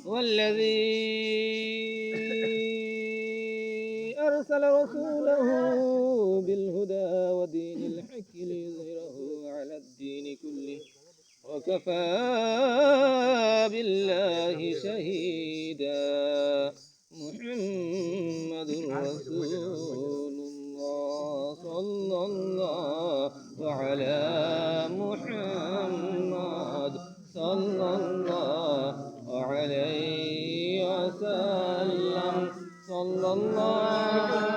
والذي أرسل رسوله بالهدى ودين الحق ليظهره على الدين كله وكفى بالله شهيدا محمد رسول الله صلى الله على محمد صلى الله عليه وسلم صلى الله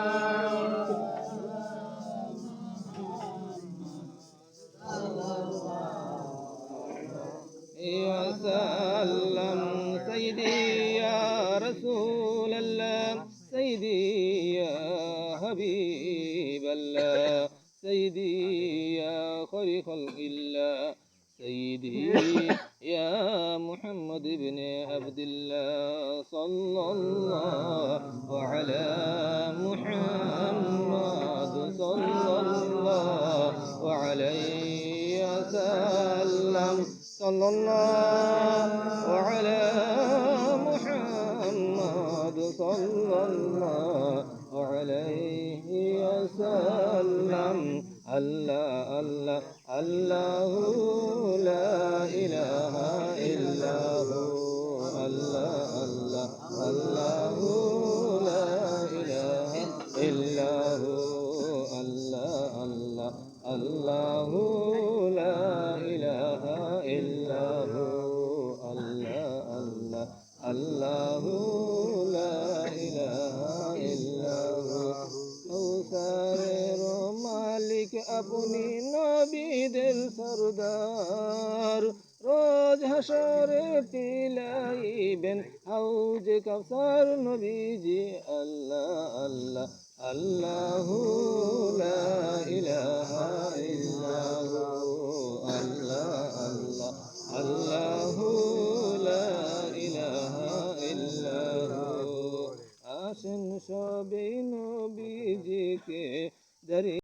وسلم سيدي يا رسول الله سيدي يا حبيب الله سيدي يا خير خلق الله سيدي يا محمد بن عبد الله صلى الله على محمد صلى الله عليه وسلم صلى الله على محمد صلى الله عليه وسلم الله الله الله لا إله إلا هو الله الله الله لا إله إلا هو الله الله الله لا إله إلا هو الله الله الله لا إله إلا هو أوثار مالك अपनी নবীদের সরদার রোজ হাসরে পিলাইবেন হাউজ কাউসার নবীজি আল্লাহ আল্লাহ আল্লাহু লা ইলাহা ইল্লাহু আল্লাহ আল্লাহ আল্লাহু লা ইলাহা ইল্লাহু আসেন সবে নবীজিকে